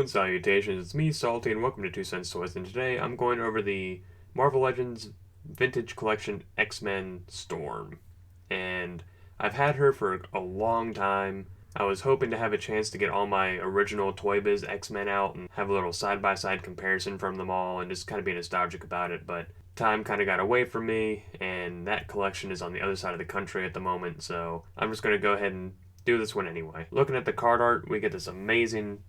and salutations, it's me, Salty, and welcome to 2 Cents Toys, and today I'm going over the Marvel Legends Vintage Collection X-Men Storm. And I've had her for a long time. I was hoping to have a chance to get all my original Toy Biz X-Men out and have a little side-by-side comparison from them all and just kind of be nostalgic about it, but time kind of got away from me, and that collection is on the other side of the country at the moment, so I'm just going to go ahead and do this one anyway. Looking at the card art, we get this amazing,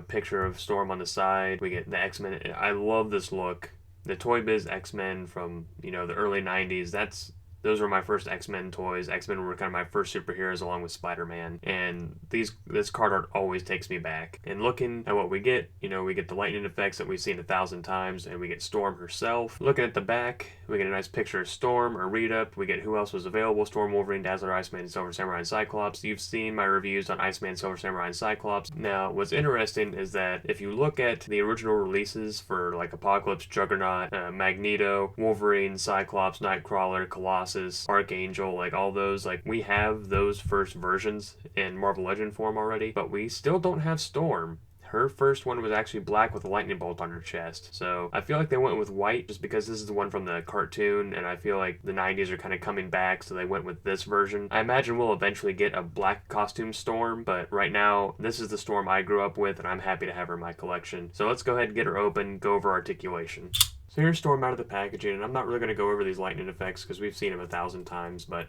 picture of Storm on the side. We get the X-Men. I love this look. The Toy Biz X-Men from, the early 90s. Those were my first X-Men toys. X-Men were kind of my first superheroes along with Spider-Man. And this card art always takes me back. And looking at what we get, we get the lightning effects that we've seen 1,000 times, and we get Storm herself. Looking at the back, we get a nice picture of Storm, a read-up. We get who else was available: Storm, Wolverine, Dazzler, Iceman, Silver Samurai, and Cyclops. You've seen my reviews on Iceman, Silver Samurai, and Cyclops. Now, what's interesting is that if you look at the original releases for like Apocalypse, Juggernaut, Magneto, Wolverine, Cyclops, Nightcrawler, Colossus, Archangel, like all those, like we have those first versions in Marvel Legend form already, but we still don't have Storm. Her first one was actually black with a lightning bolt on her chest. So I feel like they went with white just because this is the one from the cartoon, and I feel like the 90s are kind of coming back, so they went with this version. I imagine we'll eventually get a black costume Storm, but right now, this is the Storm I grew up with, and I'm happy to have her in my collection. So let's go ahead and get her open, go over articulation. So here's Storm out of the packaging, and I'm not really going to go over these lightning effects because we've seen them 1,000 times, but,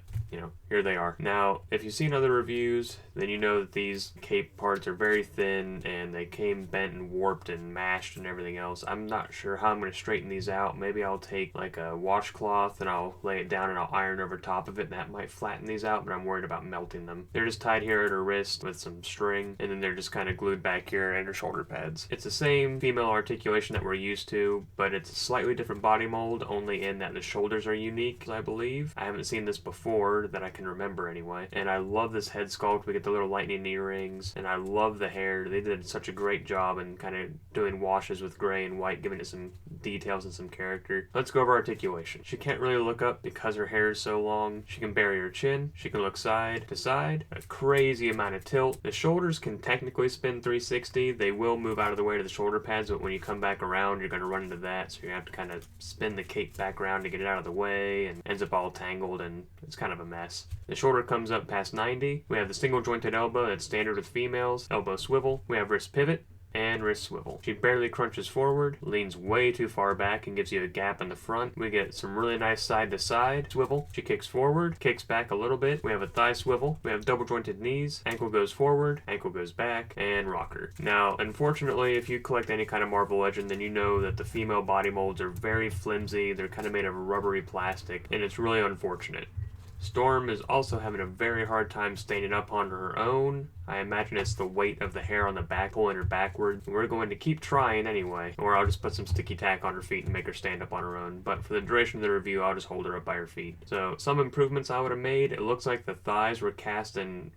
here they are. Now, if you've seen other reviews, then you know that these cape parts are very thin, and they came bent and warped and mashed and everything else. I'm not sure how I'm going to straighten these out. Maybe I'll take, like, a washcloth, and I'll lay it down, and I'll iron over top of it, and that might flatten these out, but I'm worried about melting them. They're just tied here at her wrist with some string, and then they're just kind of glued back here at her shoulder pads. It's the same female articulation that we're used to, but it's a slightly different body mold, only in that the shoulders are unique, I believe. I haven't seen this before that I can remember anyway. And I love this head sculpt. We get the little lightning earrings, and I love the hair. They did such a great job in kind of doing washes with gray and white, giving it some details and some character. Let's go over articulation. She can't really look up because her hair is so long. She can bury her chin. She can look side to side. A crazy amount of tilt. The shoulders can technically spin 360. They will move out of the way to the shoulder pads, but when you come back around, you're going to run into that, so you have to kind of spin the cape back around to get it out of the way, and ends up all tangled, and it's kind of a mess. The shoulder comes up past 90. We have the single jointed elbow that's standard with females. Elbow swivel. We have wrist pivot and wrist swivel. She barely crunches forward, leans way too far back and gives you a gap in the front. We get some really nice side to side swivel. She kicks forward, kicks back a little bit. We have a thigh swivel. We have double jointed knees. Ankle goes forward, ankle goes back, and rocker. Now, unfortunately, if you collect any kind of Marvel Legend, then you know that the female body molds are very flimsy. They're kind of made of rubbery plastic, and it's really unfortunate. Storm is also having a very hard time standing up on her own. I imagine it's the weight of the hair on the back pulling her backward. We're going to keep trying anyway, or I'll just put some sticky tack on her feet and make her stand up on her own. But for the duration of the review, I'll just hold her up by her feet. So some improvements I would have made. It looks like the thighs were cast in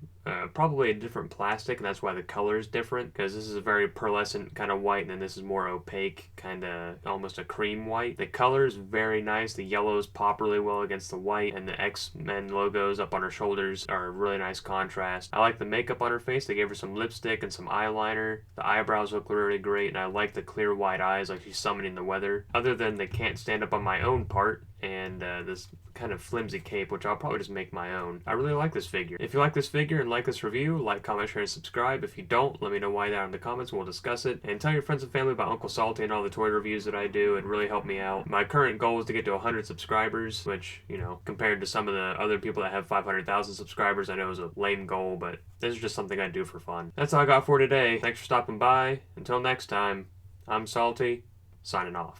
probably a different plastic, and that's why the color is different, because this is a very pearlescent kind of white, and then this is more opaque, kind of almost a cream white. The color is very nice. The yellows pop really well against the white, and the X-Men logos up on her shoulders are a really nice contrast. I like the makeup on her face. They gave her some lipstick and some eyeliner. The eyebrows look really great, and I like the clear white eyes like she's summoning the weather. Other than they can't stand up on my own part, and this kind of flimsy cape, which I'll probably just make my own. I really like this figure. If you like this figure and like this review, like, comment, share, and subscribe. If you don't, let me know why down in the comments and we'll discuss it. And tell your friends and family about Uncle Salty and all the toy reviews that I do. It really helped me out. My current goal is to get to 100 subscribers, which, compared to some of the other people that have 500,000 subscribers, I know is a lame goal, but this is just something I do for fun. That's all I got for today. Thanks for stopping by. Until next time, I'm Salty, signing off.